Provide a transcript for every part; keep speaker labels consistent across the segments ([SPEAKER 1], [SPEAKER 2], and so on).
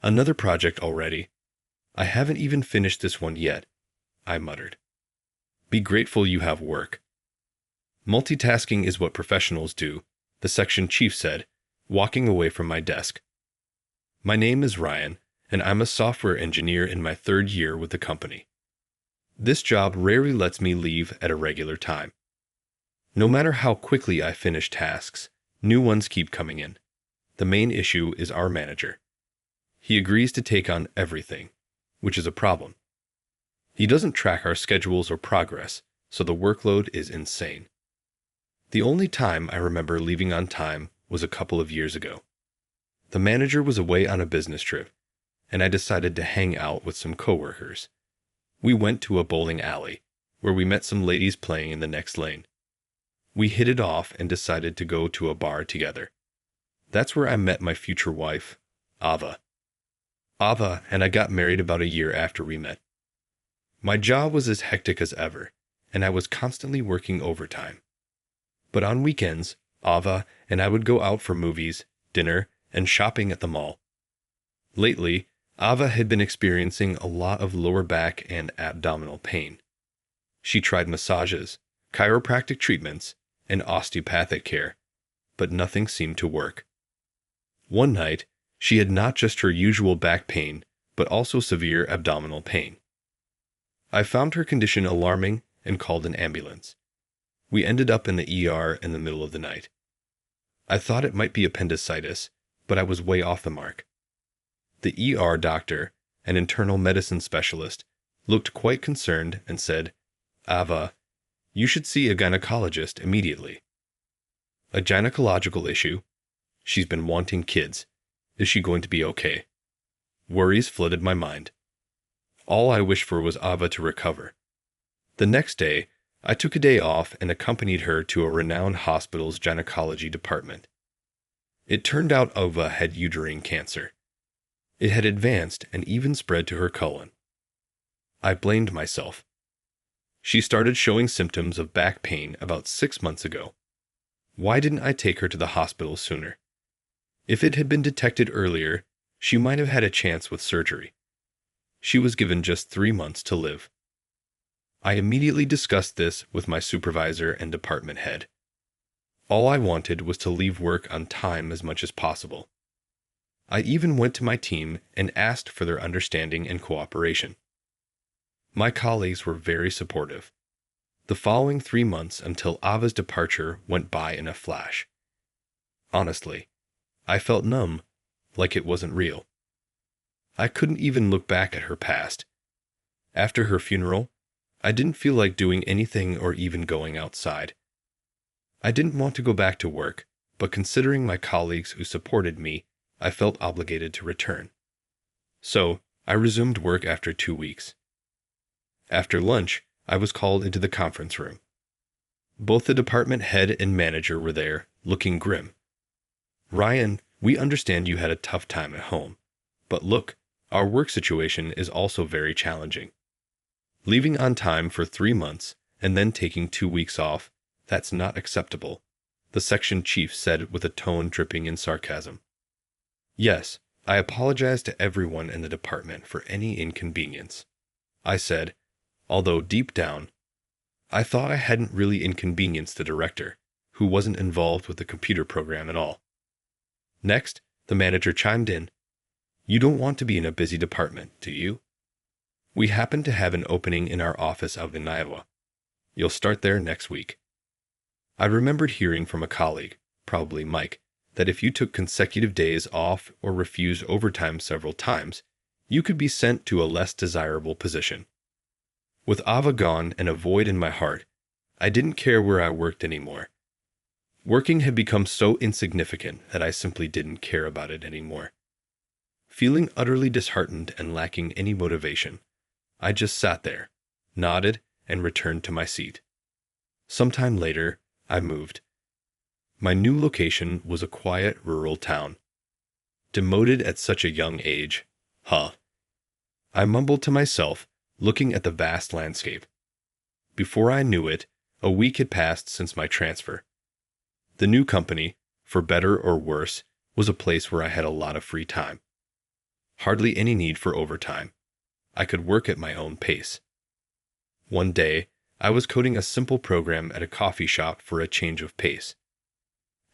[SPEAKER 1] Another project already. I haven't even finished this one yet, I muttered. Be grateful you have work. Multitasking is what professionals do, the section chief said, walking away from my desk. My name is Ryan, and I'm a software engineer in my 3rd year with the company. This job rarely lets me leave at a regular time. No matter how quickly I finish tasks, new ones keep coming in. The main issue is our manager. He agrees to take on everything, which is a problem. He doesn't track our schedules or progress, so the workload is insane. The only time I remember leaving on time was a couple of years ago. The manager was away on a business trip, and I decided to hang out with some coworkers. We went to a bowling alley, where we met some ladies playing in the next lane. We hit it off and decided to go to a bar together. That's where I met my future wife, Ava. Ava and I got married about a year after we met. My job was as hectic as ever, and I was constantly working overtime. But on weekends, Ava and I would go out for movies, dinner, and shopping at the mall. Lately, Ava had been experiencing a lot of lower back and abdominal pain. She tried massages, chiropractic treatments, and osteopathic care, but nothing seemed to work. One night, she had not just her usual back pain, but also severe abdominal pain. I found her condition alarming and called an ambulance. We ended up in the ER in the middle of the night. I thought it might be appendicitis, but I was way off the mark. The ER doctor, an internal medicine specialist, looked quite concerned and said, "Ava, you should see a gynecologist immediately." A gynecological issue? She's been wanting kids. Is she going to be okay? Worries flooded my mind. All I wished for was Ava to recover. The next day, I took a day off and accompanied her to a renowned hospital's gynecology department. It turned out Ava had uterine cancer. It had advanced and even spread to her colon. I blamed myself. She started showing symptoms of back pain about 6 months ago. Why didn't I take her to the hospital sooner? If it had been detected earlier, she might have had a chance with surgery. She was given just 3 months to live. I immediately discussed this with my supervisor and department head. All I wanted was to leave work on time as much as possible. I even went to my team and asked for their understanding and cooperation. My colleagues were very supportive. The following 3 months until Ava's departure went by in a flash. Honestly, I felt numb, like it wasn't real. I couldn't even look back at her past. After her funeral, I didn't feel like doing anything or even going outside. I didn't want to go back to work, but considering my colleagues who supported me, I felt obligated to return. So, I resumed work after 2 weeks. After lunch, I was called into the conference room. Both the department head and manager were there, looking grim. "Ryan, we understand you had a tough time at home. But look, our work situation is also very challenging. Leaving on time for 3 months and then taking 2 weeks off, that's not acceptable," the section chief said with a tone dripping in sarcasm. "Yes, I apologize to everyone in the department for any inconvenience," I said, although deep down, I thought I hadn't really inconvenienced the director, who wasn't involved with the computer program at all. Next, the manager chimed in. "You don't want to be in a busy department, do you? We happen to have an opening in our office out in Iowa. You'll start there next week." I remembered hearing from a colleague, probably Mike, that if you took consecutive days off or refused overtime several times, you could be sent to a less desirable position. With Ava gone and a void in my heart, I didn't care where I worked anymore. Working had become so insignificant that I simply didn't care about it anymore. Feeling utterly disheartened and lacking any motivation, I just sat there, nodded, and returned to my seat. Sometime later, I moved. My new location was a quiet rural town. Demoted at such a young age. Huh. I mumbled to myself, looking at the vast landscape. Before I knew it, a week had passed since my transfer. The new company, for better or worse, was a place where I had a lot of free time. Hardly any need for overtime. I could work at my own pace. One day, I was coding a simple program at a coffee shop for a change of pace.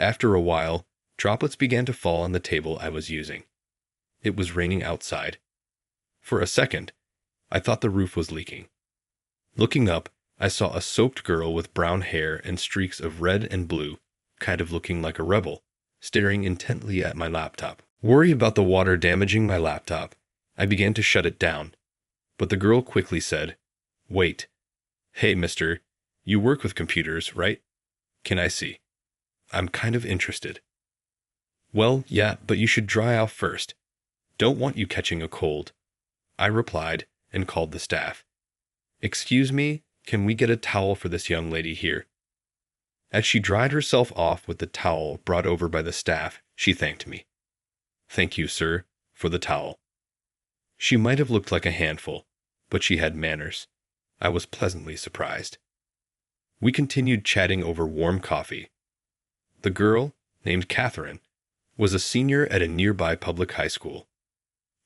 [SPEAKER 1] After a while, droplets began to fall on the table I was using. It was raining outside. For a second, I thought the roof was leaking. Looking up, I saw a soaked girl with brown hair and streaks of red and blue, kind of looking like a rebel, staring intently at my laptop. Worried about the water damaging my laptop, I began to shut it down. But the girl quickly said, "Wait. Hey, mister, you work with computers, right? Can I see? I'm kind of interested." "Well, yeah, but you should dry off first. Don't want you catching a cold," I replied and called the staff. "Excuse me, can we get a towel for this young lady here?" As she dried herself off with the towel brought over by the staff, she thanked me. "Thank you, sir, for the towel." She might have looked like a handful, but she had manners. I was pleasantly surprised. We continued chatting over warm coffee. The girl, named Catherine, was a senior at a nearby public high school.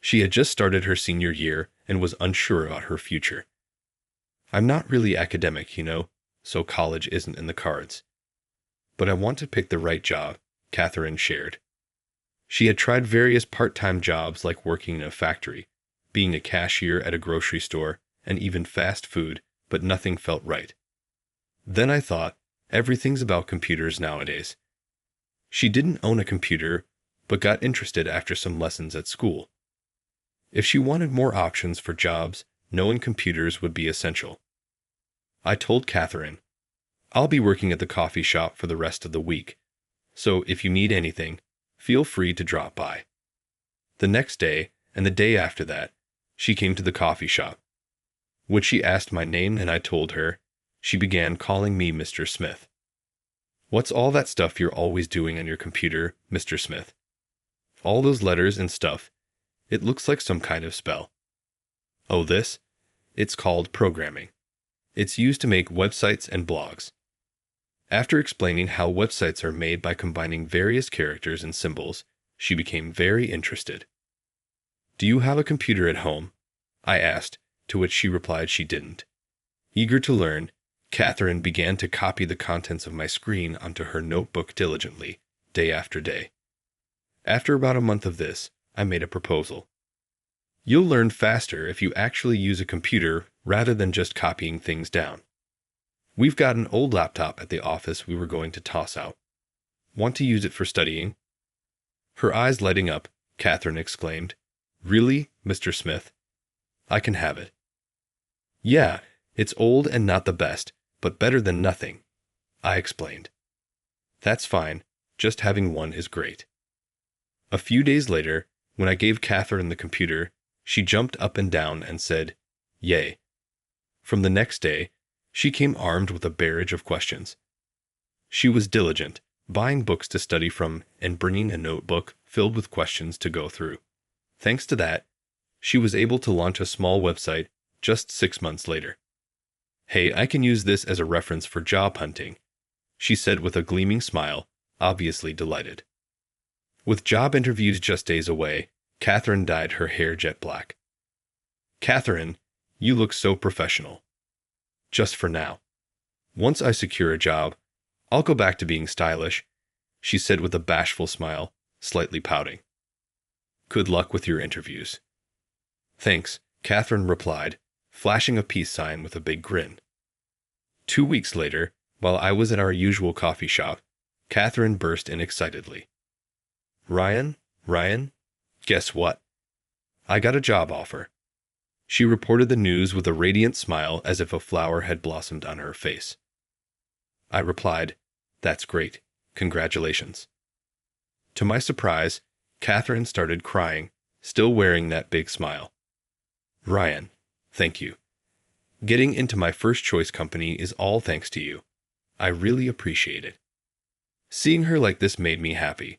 [SPEAKER 1] She had just started her senior year and was unsure about her future. "I'm not really academic, so college isn't in the cards. But I want to pick the right job," Catherine shared. She had tried various part-time jobs like working in a factory, being a cashier at a grocery store, and even fast food, but nothing felt right. Then I thought, everything's about computers nowadays. She didn't own a computer, but got interested after some lessons at school. If she wanted more options for jobs, knowing computers would be essential. I told Catherine, "I'll be working at the coffee shop for the rest of the week, so if you need anything, feel free to drop by." The next day, and the day after that, she came to the coffee shop. When she asked my name and I told her, she began calling me Mr. Smith. "What's all that stuff you're always doing on your computer, Mr. Smith? All those letters and stuff. It looks like some kind of spell." "Oh, this? It's called programming. It's used to make websites and blogs." After explaining how websites are made by combining various characters and symbols, she became very interested. "Do you have a computer at home?" I asked, to which she replied she didn't. Eager to learn, Catherine began to copy the contents of my screen onto her notebook diligently, day after day. After about a month of this, I made a proposal. "You'll learn faster if you actually use a computer rather than just copying things down. We've got an old laptop at the office we were going to toss out. Want to use it for studying?" Her eyes lighting up, Catherine exclaimed, "Really, Mr. Smith? I can have it." "Yeah, it's old and not the best, but better than nothing," I explained. "That's fine, just having one is great." A few days later, when I gave Catherine the computer, she jumped up and down and said, "Yay." From the next day, she came armed with a barrage of questions. She was diligent, buying books to study from and bringing a notebook filled with questions to go through. Thanks to that, she was able to launch a small website just 6 months later. "Hey, I can use this as a reference for job hunting," she said with a gleaming smile, obviously delighted. With job interviews just days away, Catherine dyed her hair jet black. "Catherine, you look so professional." "Just for now. Once I secure a job, I'll go back to being stylish," she said with a bashful smile, slightly pouting. "Good luck with your interviews." "Thanks," Catherine replied, flashing a peace sign with a big grin. 2 weeks later, while I was at our usual coffee shop, Catherine burst in excitedly. Ryan, guess what? I got a job offer." She reported the news with a radiant smile as if a flower had blossomed on her face. I replied, "That's great. Congratulations." To my surprise, Catherine started crying, still wearing that big smile. "Ryan, thank you. Getting into my first choice company is all thanks to you. I really appreciate it." Seeing her like this made me happy.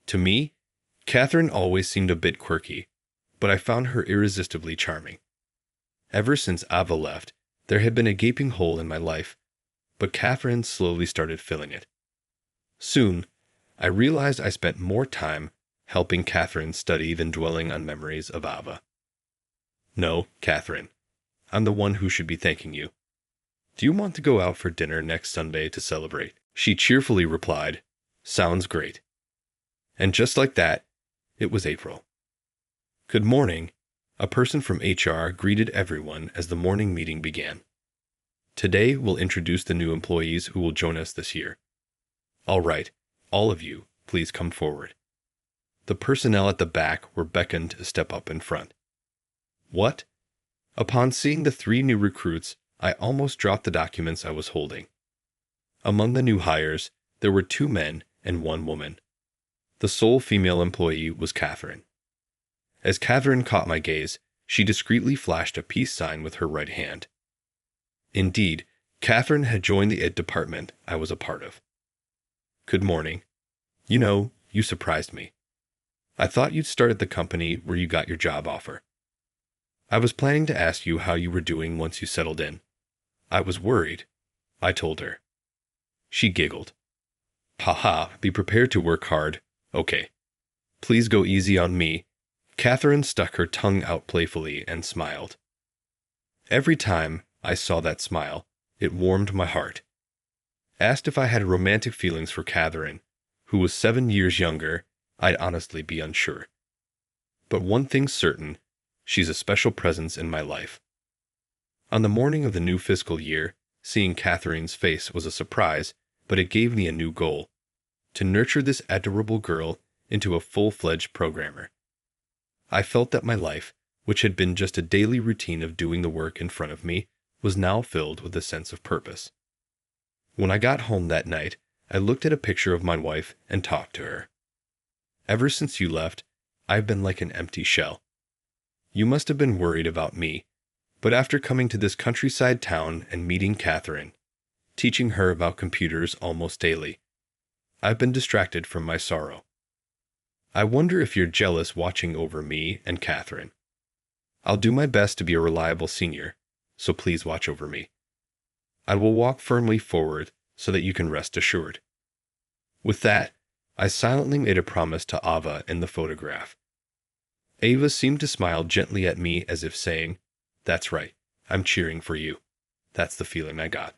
[SPEAKER 1] To me, Catherine always seemed a bit quirky, but I found her irresistibly charming. Ever since Ava left, there had been a gaping hole in my life, but Catherine slowly started filling it. Soon, I realized I spent more time helping Catherine study than dwelling on memories of Ava. No, Catherine, I'm the one who should be thanking you. Do you want to go out for dinner next Sunday to celebrate? She cheerfully replied, Sounds great. And just like that, it was April. Good morning. A person from HR greeted everyone as the morning meeting began. Today, we'll introduce the new employees who will join us this year. All right, all of you, please come forward. The personnel at the back were beckoned to step up in front. What? Upon seeing the 3 new recruits, I almost dropped the documents I was holding. Among the new hires, there were 2 men and 1 woman. The sole female employee was Catherine. As Catherine caught my gaze, she discreetly flashed a peace sign with her right hand. Indeed, Catherine had joined the IT department I was a part of. Good morning. You surprised me. I thought you'd start at the company where you got your job offer. I was planning to ask you how you were doing once you settled in. I was worried, I told her. She giggled. Haha, be prepared to work hard. Okay. Please go easy on me. Catherine stuck her tongue out playfully and smiled. Every time I saw that smile, it warmed my heart. Asked if I had romantic feelings for Catherine, who was 7 years younger, I'd honestly be unsure. But one thing's certain, she's a special presence in my life. On the morning of the new fiscal year, seeing Catherine's face was a surprise, but it gave me a new goal: to nurture this adorable girl into a full-fledged programmer. I felt that my life, which had been just a daily routine of doing the work in front of me, was now filled with a sense of purpose. When I got home that night, I looked at a picture of my wife and talked to her. Ever since you left, I've been like an empty shell. You must have been worried about me, but after coming to this countryside town and meeting Catherine, teaching her about computers almost daily, I've been distracted from my sorrow. I wonder if you're jealous watching over me and Catherine. I'll do my best to be a reliable senior, so please watch over me. I will walk firmly forward so that you can rest assured. With that, I silently made a promise to Ava in the photograph. Ava seemed to smile gently at me as if saying, That's right, I'm cheering for you. That's the feeling I got.